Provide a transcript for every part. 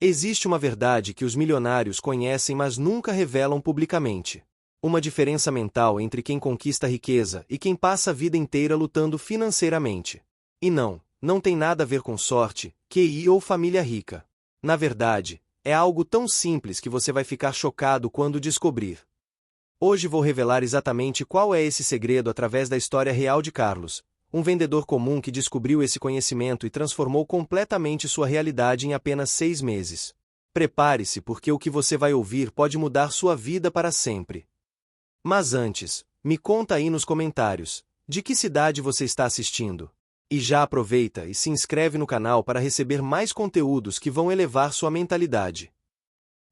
Existe uma verdade que os milionários conhecem mas nunca revelam publicamente. Uma diferença mental entre quem conquista a riqueza e quem passa a vida inteira lutando financeiramente. E não tem nada a ver com sorte, QI ou família rica. Na verdade, é algo tão simples que você vai ficar chocado quando descobrir. Hoje vou revelar exatamente qual é esse segredo através da história real de Carlos, um vendedor comum que descobriu esse conhecimento e transformou completamente sua realidade em apenas 6 meses. Prepare-se porque o que você vai ouvir pode mudar sua vida para sempre. Mas antes, me conta aí nos comentários, de que cidade você está assistindo? E já aproveita e se inscreve no canal para receber mais conteúdos que vão elevar sua mentalidade.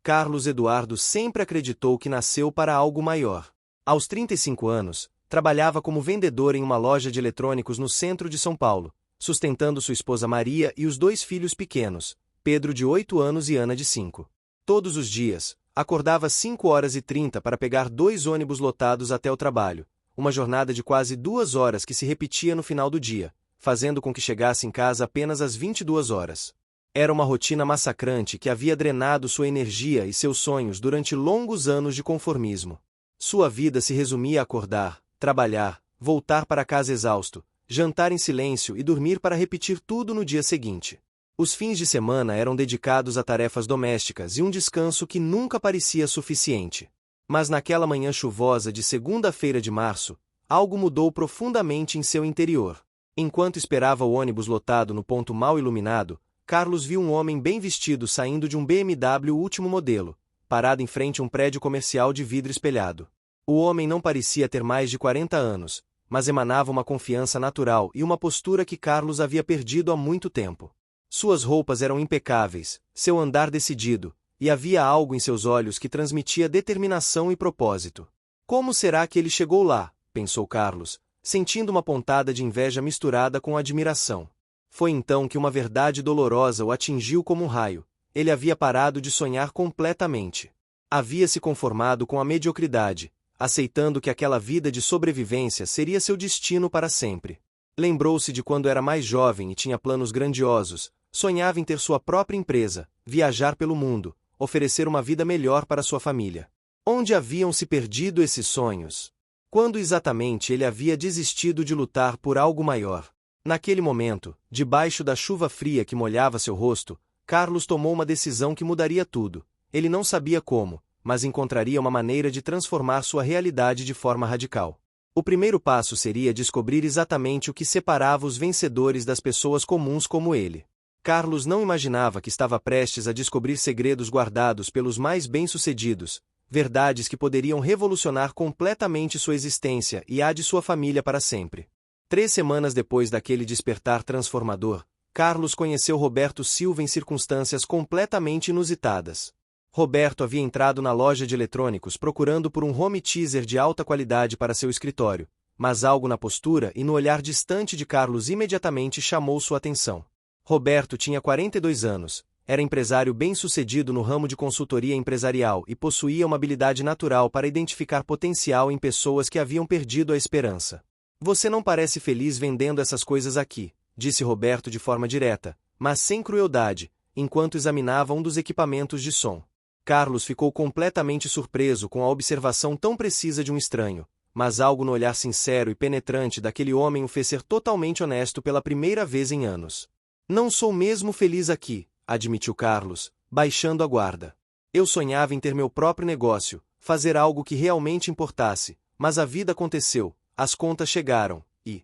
Carlos Eduardo sempre acreditou que nasceu para algo maior. Aos 35 anos, trabalhava como vendedor em uma loja de eletrônicos no centro de São Paulo, sustentando sua esposa Maria e os 2 filhos pequenos, Pedro de 8 anos e Ana de 5. Todos os dias, acordava às 5h30 para pegar 2 ônibus lotados até o trabalho, uma jornada de quase 2 horas que se repetia no final do dia, fazendo com que chegasse em casa apenas às 22 horas. Era uma rotina massacrante que havia drenado sua energia e seus sonhos durante longos anos de conformismo. Sua vida se resumia a acordar, trabalhar, voltar para casa exausto, jantar em silêncio e dormir para repetir tudo no dia seguinte. Os fins de semana eram dedicados a tarefas domésticas e um descanso que nunca parecia suficiente. Mas naquela manhã chuvosa de segunda-feira de março, algo mudou profundamente em seu interior. Enquanto esperava o ônibus lotado no ponto mal iluminado, Carlos viu um homem bem vestido saindo de um BMW último modelo, parado em frente a um prédio comercial de vidro espelhado. O homem não parecia ter mais de 40 anos, mas emanava uma confiança natural e uma postura que Carlos havia perdido há muito tempo. Suas roupas eram impecáveis, seu andar decidido, e havia algo em seus olhos que transmitia determinação e propósito. Como será que ele chegou lá? Pensou Carlos, sentindo uma pontada de inveja misturada com admiração. Foi então que uma verdade dolorosa o atingiu como um raio. Ele havia parado de sonhar completamente. Havia se conformado com a mediocridade, aceitando que aquela vida de sobrevivência seria seu destino para sempre. Lembrou-se de quando era mais jovem e tinha planos grandiosos, sonhava em ter sua própria empresa, viajar pelo mundo, oferecer uma vida melhor para sua família. Onde haviam se perdido esses sonhos? Quando exatamente ele havia desistido de lutar por algo maior? Naquele momento, debaixo da chuva fria que molhava seu rosto, Carlos tomou uma decisão que mudaria tudo. Ele não sabia como, mas encontraria uma maneira de transformar sua realidade de forma radical. O primeiro passo seria descobrir exatamente o que separava os vencedores das pessoas comuns como ele. Carlos não imaginava que estava prestes a descobrir segredos guardados pelos mais bem-sucedidos, verdades que poderiam revolucionar completamente sua existência e a de sua família para sempre. 3 semanas depois daquele despertar transformador, Carlos conheceu Roberto Silva em circunstâncias completamente inusitadas. Roberto havia entrado na loja de eletrônicos procurando por um home theater de alta qualidade para seu escritório, mas algo na postura e no olhar distante de Carlos imediatamente chamou sua atenção. Roberto tinha 42 anos, era empresário bem-sucedido no ramo de consultoria empresarial e possuía uma habilidade natural para identificar potencial em pessoas que haviam perdido a esperança. Você não parece feliz vendendo essas coisas aqui, disse Roberto de forma direta, mas sem crueldade, enquanto examinava um dos equipamentos de som. Carlos ficou completamente surpreso com a observação tão precisa de um estranho, mas algo no olhar sincero e penetrante daquele homem o fez ser totalmente honesto pela primeira vez em anos. Não sou mesmo feliz aqui, admitiu Carlos, baixando a guarda. Eu sonhava em ter meu próprio negócio, fazer algo que realmente importasse, mas a vida aconteceu. As contas chegaram, e...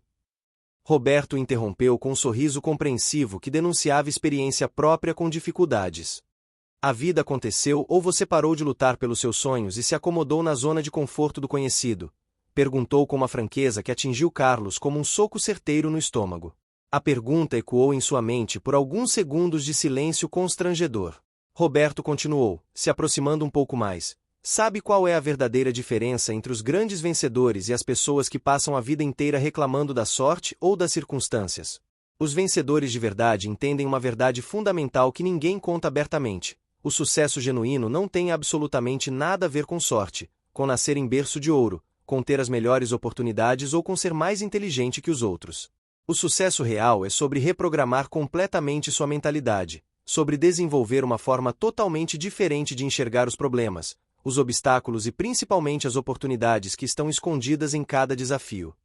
Roberto interrompeu com um sorriso compreensivo que denunciava experiência própria com dificuldades. A vida aconteceu ou você parou de lutar pelos seus sonhos e se acomodou na zona de conforto do conhecido? Perguntou com uma franqueza que atingiu Carlos como um soco certeiro no estômago. A pergunta ecoou em sua mente por alguns segundos de silêncio constrangedor. Roberto continuou, se aproximando um pouco mais. Sabe qual é a verdadeira diferença entre os grandes vencedores e as pessoas que passam a vida inteira reclamando da sorte ou das circunstâncias? Os vencedores de verdade entendem uma verdade fundamental que ninguém conta abertamente. O sucesso genuíno não tem absolutamente nada a ver com sorte, com nascer em berço de ouro, com ter as melhores oportunidades ou com ser mais inteligente que os outros. O sucesso real é sobre reprogramar completamente sua mentalidade, sobre desenvolver uma forma totalmente diferente de enxergar os problemas, os obstáculos e principalmente as oportunidades que estão escondidas em cada desafio.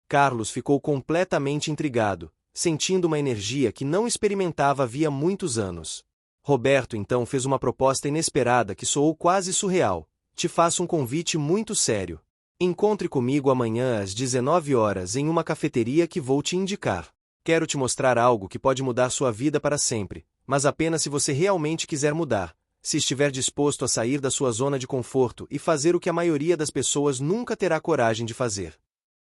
Carlos ficou completamente intrigado, sentindo uma energia que não experimentava havia muitos anos. Roberto então fez uma proposta inesperada que soou quase surreal. Te faço um convite muito sério. Encontre comigo amanhã às 19 horas em uma cafeteria que vou te indicar. Quero te mostrar algo que pode mudar sua vida para sempre, mas apenas se você realmente quiser mudar, se estiver disposto a sair da sua zona de conforto e fazer o que a maioria das pessoas nunca terá coragem de fazer.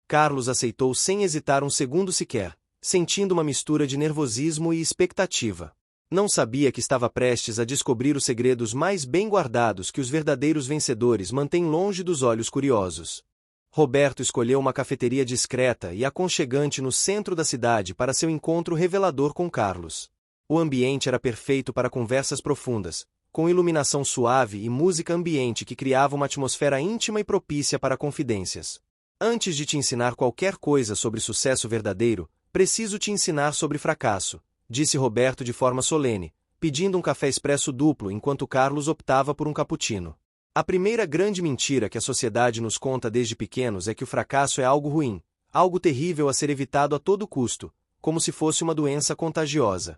Carlos aceitou sem hesitar um segundo sequer, sentindo uma mistura de nervosismo e expectativa. Não sabia que estava prestes a descobrir os segredos mais bem guardados que os verdadeiros vencedores mantêm longe dos olhos curiosos. Roberto escolheu uma cafeteria discreta e aconchegante no centro da cidade para seu encontro revelador com Carlos. O ambiente era perfeito para conversas profundas, com iluminação suave e música ambiente que criava uma atmosfera íntima e propícia para confidências. Antes de te ensinar qualquer coisa sobre sucesso verdadeiro, preciso te ensinar sobre fracasso, disse Roberto de forma solene, pedindo um café expresso duplo enquanto Carlos optava por um cappuccino. A primeira grande mentira que a sociedade nos conta desde pequenos é que o fracasso é algo ruim, algo terrível a ser evitado a todo custo, como se fosse uma doença contagiosa.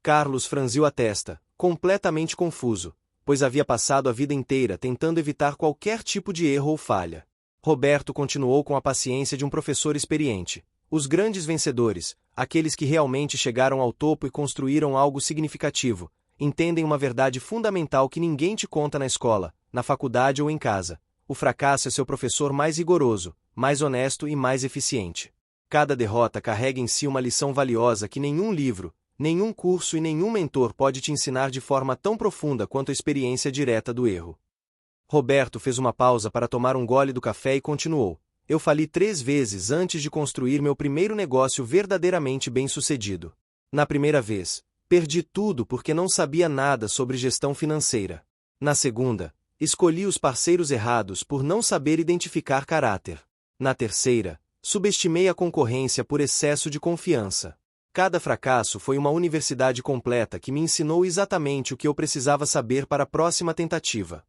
Carlos franziu a testa, completamente confuso, pois havia passado a vida inteira tentando evitar qualquer tipo de erro ou falha. Roberto continuou com a paciência de um professor experiente. Os grandes vencedores, aqueles que realmente chegaram ao topo e construíram algo significativo, entendem uma verdade fundamental que ninguém te conta na escola, na faculdade ou em casa. O fracasso é seu professor mais rigoroso, mais honesto e mais eficiente. Cada derrota carrega em si uma lição valiosa que nenhum livro, nenhum curso e nenhum mentor pode te ensinar de forma tão profunda quanto a experiência direta do erro. Roberto fez uma pausa para tomar um gole do café e continuou. Eu fali 3 vezes antes de construir meu primeiro negócio verdadeiramente bem-sucedido. Na primeira vez, perdi tudo porque não sabia nada sobre gestão financeira. Na segunda, escolhi os parceiros errados por não saber identificar caráter. Na terceira, subestimei a concorrência por excesso de confiança. Cada fracasso foi uma universidade completa que me ensinou exatamente o que eu precisava saber para a próxima tentativa.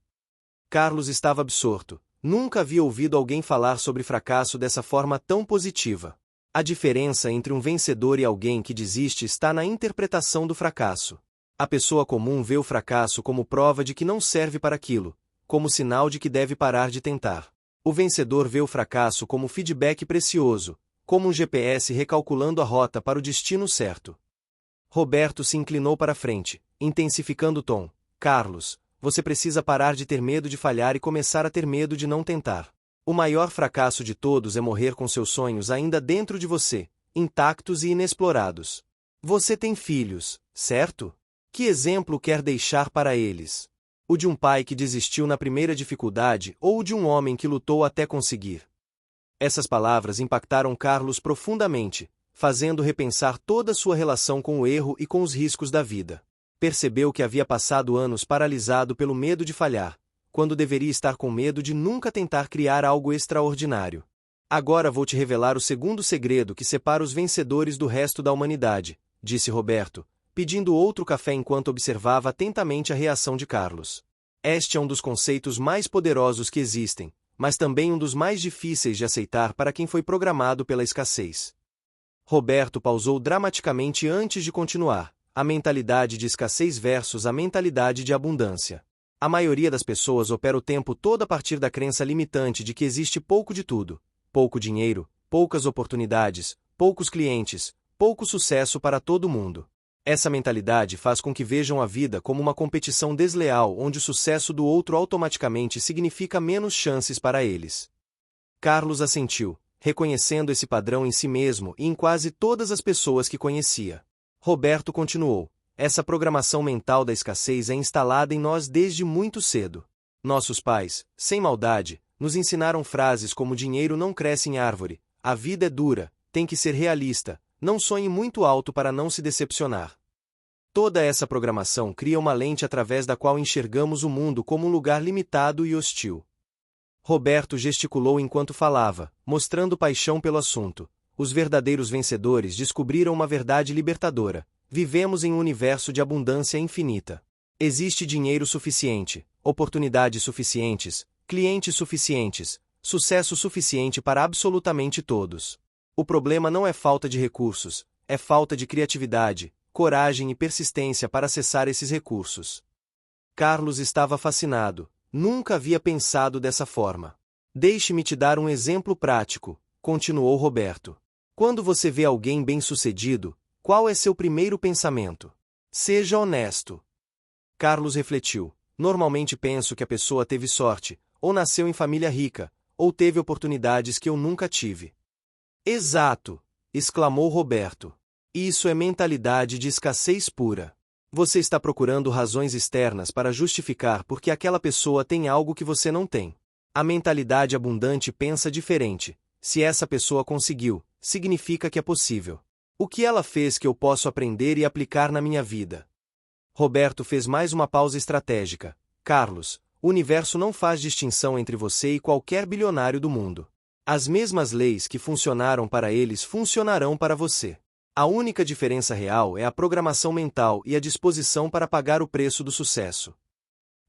Carlos estava absorto. Nunca havia ouvido alguém falar sobre fracasso dessa forma tão positiva. A diferença entre um vencedor e alguém que desiste está na interpretação do fracasso. A pessoa comum vê o fracasso como prova de que não serve para aquilo, como sinal de que deve parar de tentar. O vencedor vê o fracasso como feedback precioso, como um GPS recalculando a rota para o destino certo. Roberto se inclinou para a frente, intensificando o tom. Carlos, você precisa parar de ter medo de falhar e começar a ter medo de não tentar. O maior fracasso de todos é morrer com seus sonhos ainda dentro de você, intactos e inexplorados. Você tem filhos, certo? Que exemplo quer deixar para eles? O de um pai que desistiu na primeira dificuldade ou o de um homem que lutou até conseguir? Essas palavras impactaram Carlos profundamente, fazendo repensar toda sua relação com o erro e com os riscos da vida. Percebeu que havia passado anos paralisado pelo medo de falhar, quando deveria estar com medo de nunca tentar criar algo extraordinário. Agora vou te revelar o segundo segredo que separa os vencedores do resto da humanidade, disse Roberto, pedindo outro café enquanto observava atentamente a reação de Carlos. Este é um dos conceitos mais poderosos que existem, mas também um dos mais difíceis de aceitar para quem foi programado pela escassez. Roberto pausou dramaticamente antes de continuar. A mentalidade de escassez versus a mentalidade de abundância. A maioria das pessoas opera o tempo todo a partir da crença limitante de que existe pouco de tudo, pouco dinheiro, poucas oportunidades, poucos clientes, pouco sucesso para todo mundo. Essa mentalidade faz com que vejam a vida como uma competição desleal onde o sucesso do outro automaticamente significa menos chances para eles. Carlos assentiu, reconhecendo esse padrão em si mesmo e em quase todas as pessoas que conhecia. Roberto continuou. Essa programação mental da escassez é instalada em nós desde muito cedo. Nossos pais, sem maldade, nos ensinaram frases como dinheiro não cresce em árvore, a vida é dura, tem que ser realista, não sonhe muito alto para não se decepcionar. Toda essa programação cria uma lente através da qual enxergamos o mundo como um lugar limitado e hostil. Roberto gesticulou enquanto falava, mostrando paixão pelo assunto. Os verdadeiros vencedores descobriram uma verdade libertadora. Vivemos em um universo de abundância infinita. Existe dinheiro suficiente, oportunidades suficientes, clientes suficientes, sucesso suficiente para absolutamente todos. O problema não é falta de recursos, é falta de criatividade, coragem e persistência para acessar esses recursos. Carlos estava fascinado. Nunca havia pensado dessa forma. Deixe-me te dar um exemplo prático, continuou Roberto. Quando você vê alguém bem-sucedido, qual é seu primeiro pensamento? Seja honesto. Carlos refletiu. Normalmente penso que a pessoa teve sorte, ou nasceu em família rica, ou teve oportunidades que eu nunca tive. Exato! Exclamou Roberto. Isso é mentalidade de escassez pura. Você está procurando razões externas para justificar porque aquela pessoa tem algo que você não tem. A mentalidade abundante pensa diferente. Se essa pessoa conseguiu, significa que é possível. O que ela fez que eu posso aprender e aplicar na minha vida? Roberto fez mais uma pausa estratégica. Carlos, o universo não faz distinção entre você e qualquer bilionário do mundo. As mesmas leis que funcionaram para eles funcionarão para você. A única diferença real é a programação mental e a disposição para pagar o preço do sucesso.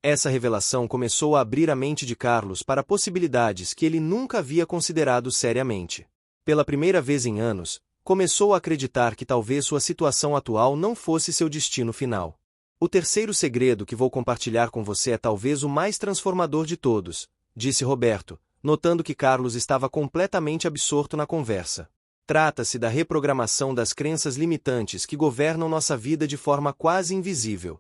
Essa revelação começou a abrir a mente de Carlos para possibilidades que ele nunca havia considerado seriamente. Pela primeira vez em anos, começou a acreditar que talvez sua situação atual não fosse seu destino final. O terceiro segredo que vou compartilhar com você é talvez o mais transformador de todos, disse Roberto, notando que Carlos estava completamente absorto na conversa. Trata-se da reprogramação das crenças limitantes que governam nossa vida de forma quase invisível.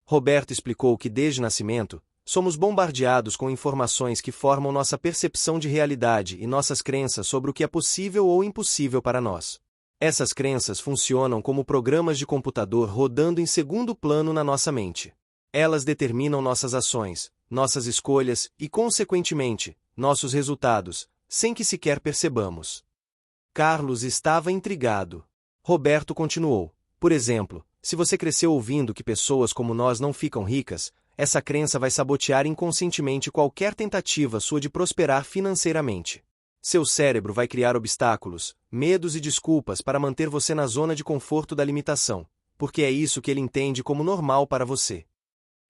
Roberto explicou que desde nascimento, somos bombardeados com informações que formam nossa percepção de realidade e nossas crenças sobre o que é possível ou impossível para nós. Essas crenças funcionam como programas de computador rodando em segundo plano na nossa mente. Elas determinam nossas ações, nossas escolhas e, consequentemente, nossos resultados, sem que sequer percebamos. Carlos estava intrigado. Roberto continuou. Por exemplo, se você cresceu ouvindo que pessoas como nós não ficam ricas, essa crença vai sabotear inconscientemente qualquer tentativa sua de prosperar financeiramente. Seu cérebro vai criar obstáculos, medos e desculpas para manter você na zona de conforto da limitação, porque é isso que ele entende como normal para você.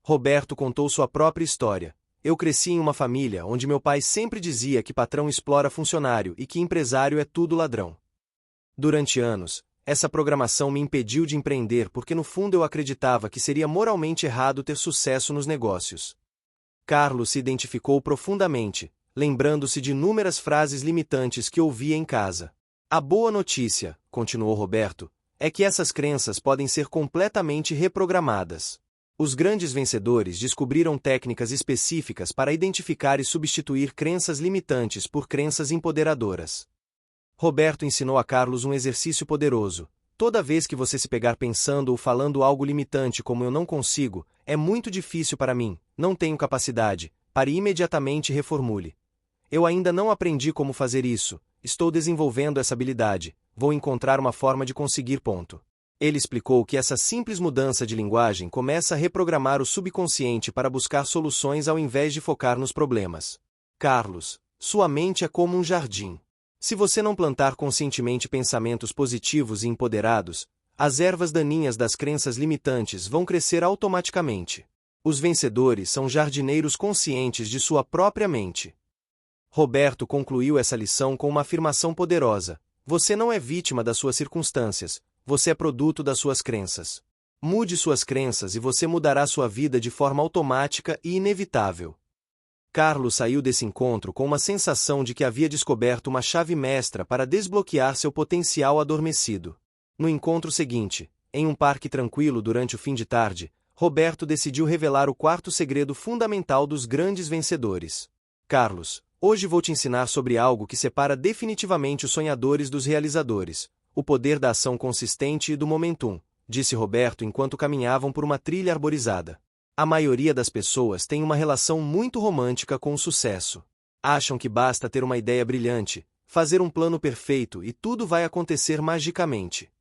Roberto contou sua própria história. Eu cresci em uma família onde meu pai sempre dizia que patrão explora funcionário e que empresário é tudo ladrão. Durante anos, essa programação me impediu de empreender porque no fundo eu acreditava que seria moralmente errado ter sucesso nos negócios. Carlos se identificou profundamente, lembrando-se de inúmeras frases limitantes que ouvia em casa. A boa notícia, continuou Roberto, é que essas crenças podem ser completamente reprogramadas. Os grandes vencedores descobriram técnicas específicas para identificar e substituir crenças limitantes por crenças empoderadoras. Roberto ensinou a Carlos um exercício poderoso. Toda vez que você se pegar pensando ou falando algo limitante como eu não consigo, é muito difícil para mim, não tenho capacidade, pare imediatamente e reformule. Eu ainda não aprendi como fazer isso, estou desenvolvendo essa habilidade, vou encontrar uma forma de conseguir. Ele explicou que essa simples mudança de linguagem começa a reprogramar o subconsciente para buscar soluções ao invés de focar nos problemas. Carlos, sua mente é como um jardim. Se você não plantar conscientemente pensamentos positivos e empoderados, as ervas daninhas das crenças limitantes vão crescer automaticamente. Os vencedores são jardineiros conscientes de sua própria mente. Roberto concluiu essa lição com uma afirmação poderosa: você não é vítima das suas circunstâncias, você é produto das suas crenças. Mude suas crenças e você mudará sua vida de forma automática e inevitável. Carlos saiu desse encontro com uma sensação de que havia descoberto uma chave mestra para desbloquear seu potencial adormecido. No encontro seguinte, em um parque tranquilo durante o fim de tarde, Roberto decidiu revelar o quarto segredo fundamental dos grandes vencedores. Carlos, hoje vou te ensinar sobre algo que separa definitivamente os sonhadores dos realizadores. O poder da ação consistente e do momentum, disse Roberto enquanto caminhavam por uma trilha arborizada. A maioria das pessoas tem uma relação muito romântica com o sucesso. Acham que basta ter uma ideia brilhante, fazer um plano perfeito e tudo vai acontecer magicamente.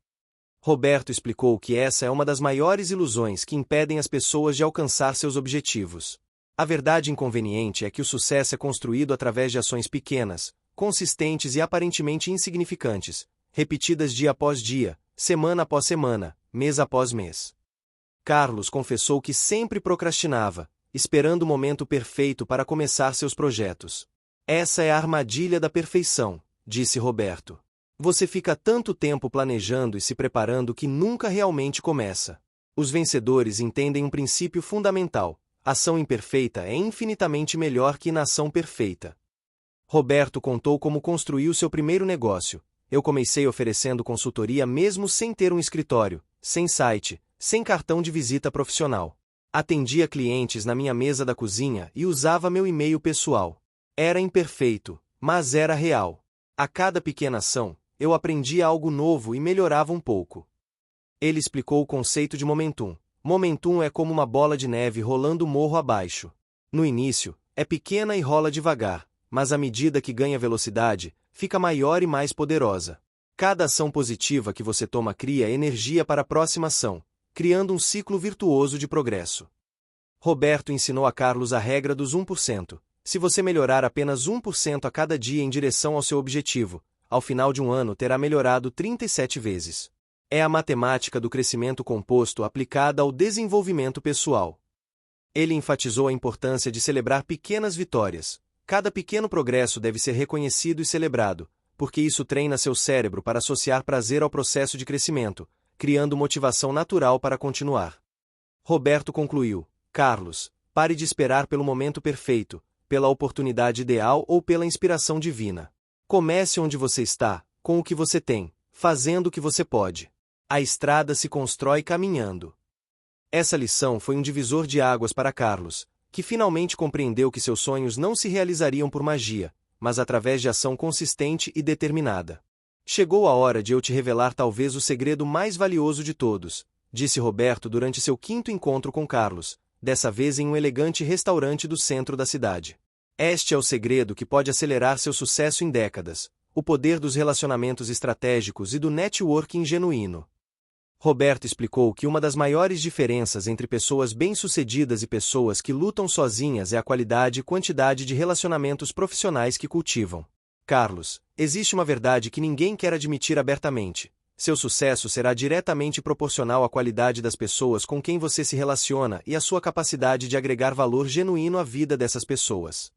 Roberto explicou que essa é uma das maiores ilusões que impedem as pessoas de alcançar seus objetivos. A verdade inconveniente é que o sucesso é construído através de ações pequenas, consistentes e aparentemente insignificantes, repetidas dia após dia, semana após semana, mês após mês. Carlos confessou que sempre procrastinava, esperando o momento perfeito para começar seus projetos. Essa é a armadilha da perfeição, disse Roberto. Você fica tanto tempo planejando e se preparando que nunca realmente começa. Os vencedores entendem um princípio fundamental: ação imperfeita é infinitamente melhor que inação perfeita. Roberto contou como construiu seu primeiro negócio. Eu comecei oferecendo consultoria mesmo sem ter um escritório, sem site, sem cartão de visita profissional. Atendia clientes na minha mesa da cozinha e usava meu e-mail pessoal. Era imperfeito, mas era real. A cada pequena ação, eu aprendia algo novo e melhorava um pouco. Ele explicou o conceito de momentum. Momentum é como uma bola de neve rolando morro abaixo. No início, é pequena e rola devagar, mas à medida que ganha velocidade, fica maior e mais poderosa. Cada ação positiva que você toma cria energia para a próxima ação, criando um ciclo virtuoso de progresso. Roberto ensinou a Carlos a regra dos 1%. Se você melhorar apenas 1% a cada dia em direção ao seu objetivo, ao final de um ano terá melhorado 37 vezes. É a matemática do crescimento composto aplicada ao desenvolvimento pessoal. Ele enfatizou a importância de celebrar pequenas vitórias. Cada pequeno progresso deve ser reconhecido e celebrado, porque isso treina seu cérebro para associar prazer ao processo de crescimento, criando motivação natural para continuar. Roberto concluiu: Carlos, pare de esperar pelo momento perfeito, pela oportunidade ideal ou pela inspiração divina. Comece onde você está, com o que você tem, fazendo o que você pode. A estrada se constrói caminhando. Essa lição foi um divisor de águas para Carlos, que finalmente compreendeu que seus sonhos não se realizariam por magia, mas através de ação consistente e determinada. Chegou a hora de eu te revelar talvez o segredo mais valioso de todos, disse Roberto durante seu quinto encontro com Carlos, dessa vez em um elegante restaurante do centro da cidade. Este é o segredo que pode acelerar seu sucesso em décadas: o poder dos relacionamentos estratégicos e do networking genuíno. Roberto explicou que uma das maiores diferenças entre pessoas bem-sucedidas e pessoas que lutam sozinhas é a qualidade e quantidade de relacionamentos profissionais que cultivam. Carlos, existe uma verdade que ninguém quer admitir abertamente: seu sucesso será diretamente proporcional à qualidade das pessoas com quem você se relaciona e à sua capacidade de agregar valor genuíno à vida dessas pessoas.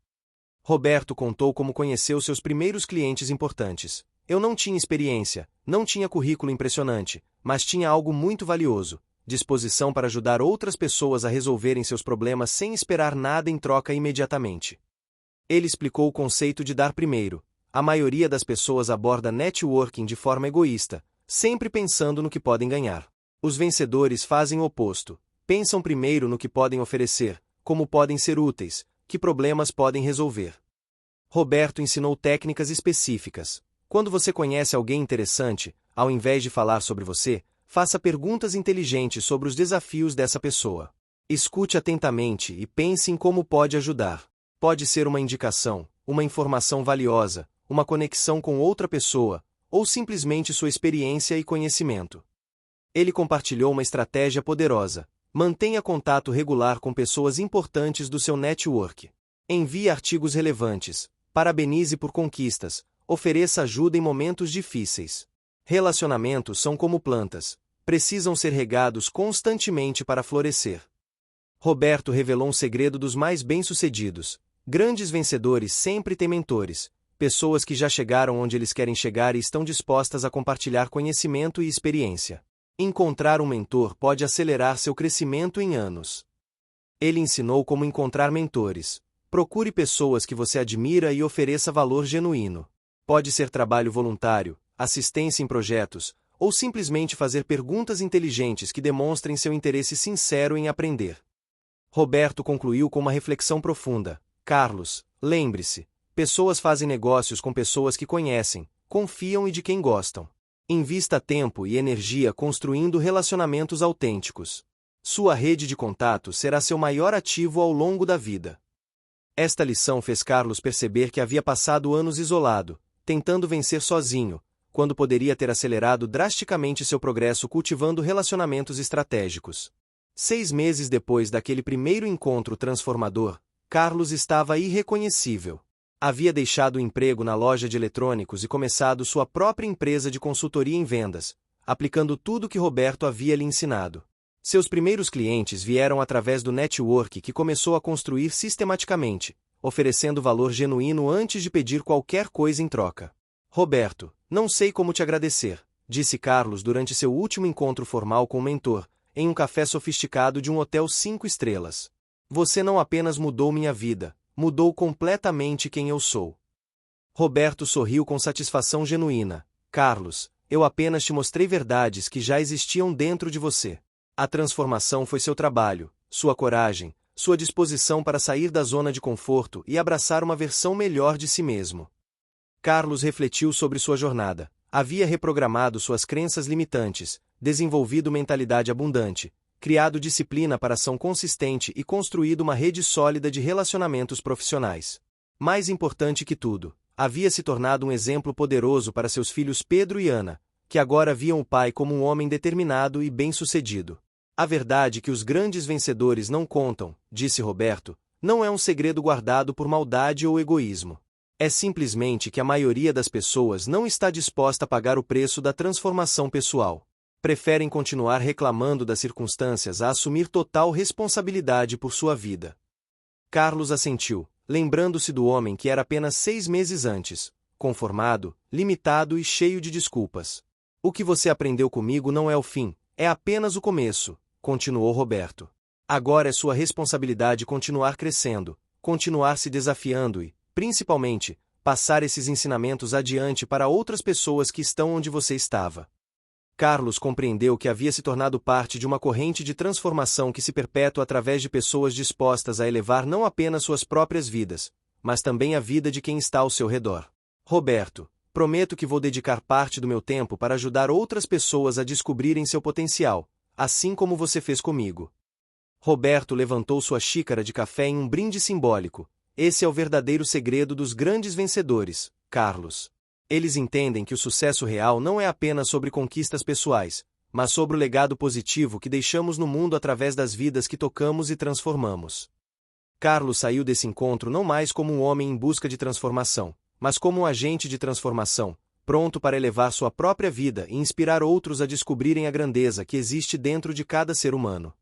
Roberto contou como conheceu seus primeiros clientes importantes. Eu não tinha experiência, não tinha currículo impressionante, mas tinha algo muito valioso: disposição para ajudar outras pessoas a resolverem seus problemas sem esperar nada em troca imediatamente. Ele explicou o conceito de dar primeiro. A maioria das pessoas aborda networking de forma egoísta, sempre pensando no que podem ganhar. Os vencedores fazem o oposto. Pensam primeiro no que podem oferecer, como podem ser úteis, que problemas podem resolver. Roberto ensinou técnicas específicas. Quando você conhece alguém interessante, ao invés de falar sobre você, faça perguntas inteligentes sobre os desafios dessa pessoa. Escute atentamente e pense em como pode ajudar. Pode ser uma indicação, uma informação valiosa, uma conexão com outra pessoa, ou simplesmente sua experiência e conhecimento. Ele compartilhou uma estratégia poderosa: mantenha contato regular com pessoas importantes do seu network. Envie artigos relevantes, parabenize por conquistas, ofereça ajuda em momentos difíceis. Relacionamentos são como plantas, precisam ser regados constantemente para florescer. Roberto revelou um segredo dos mais bem-sucedidos: grandes vencedores sempre têm mentores, pessoas que já chegaram onde eles querem chegar e estão dispostas a compartilhar conhecimento e experiência. Encontrar um mentor pode acelerar seu crescimento em anos. Ele ensinou como encontrar mentores. Procure pessoas que você admira e ofereça valor genuíno. Pode ser trabalho voluntário, assistência em projetos, ou simplesmente fazer perguntas inteligentes que demonstrem seu interesse sincero em aprender. Roberto concluiu com uma reflexão profunda: Carlos, lembre-se, pessoas fazem negócios com pessoas que conhecem, confiam e de quem gostam. Invista tempo e energia construindo relacionamentos autênticos. Sua rede de contatos será seu maior ativo ao longo da vida. Esta lição fez Carlos perceber que havia passado anos isolado, tentando vencer sozinho, quando poderia ter acelerado drasticamente seu progresso cultivando relacionamentos estratégicos. 6 meses depois daquele primeiro encontro transformador, Carlos estava irreconhecível. Havia deixado o emprego na loja de eletrônicos e começado sua própria empresa de consultoria em vendas, aplicando tudo que Roberto havia lhe ensinado. Seus primeiros clientes vieram através do network que começou a construir sistematicamente, oferecendo valor genuíno antes de pedir qualquer coisa em troca. Roberto, não sei como te agradecer, disse Carlos durante seu último encontro formal com o mentor, em um café sofisticado de um hotel 5 estrelas. Você não apenas mudou minha vida, mudou completamente quem eu sou. Roberto sorriu com satisfação genuína. Carlos, eu apenas te mostrei verdades que já existiam dentro de você. A transformação foi seu trabalho, sua coragem, sua disposição para sair da zona de conforto e abraçar uma versão melhor de si mesmo. Carlos refletiu sobre sua jornada. Havia reprogramado suas crenças limitantes, desenvolvido mentalidade abundante, criado disciplina para ação consistente e construído uma rede sólida de relacionamentos profissionais. Mais importante que tudo, havia se tornado um exemplo poderoso para seus filhos Pedro e Ana, que agora viam o pai como um homem determinado e bem-sucedido. A verdade que os grandes vencedores não contam, disse Roberto, não é um segredo guardado por maldade ou egoísmo. É simplesmente que a maioria das pessoas não está disposta a pagar o preço da transformação pessoal. Preferem continuar reclamando das circunstâncias a assumir total responsabilidade por sua vida. Carlos assentiu, lembrando-se do homem que era apenas 6 meses antes, conformado, limitado e cheio de desculpas. O que você aprendeu comigo não é o fim, é apenas o começo, continuou Roberto. Agora é sua responsabilidade continuar crescendo, continuar se desafiando e, principalmente, passar esses ensinamentos adiante para outras pessoas que estão onde você estava. Carlos compreendeu que havia se tornado parte de uma corrente de transformação que se perpetua através de pessoas dispostas a elevar não apenas suas próprias vidas, mas também a vida de quem está ao seu redor. Roberto, prometo que vou dedicar parte do meu tempo para ajudar outras pessoas a descobrirem seu potencial, assim como você fez comigo. Roberto levantou sua xícara de café em um brinde simbólico. Esse é o verdadeiro segredo dos grandes vencedores, Carlos. Eles entendem que o sucesso real não é apenas sobre conquistas pessoais, mas sobre o legado positivo que deixamos no mundo através das vidas que tocamos e transformamos. Carlos saiu desse encontro não mais como um homem em busca de transformação, mas como um agente de transformação, pronto para elevar sua própria vida e inspirar outros a descobrirem a grandeza que existe dentro de cada ser humano.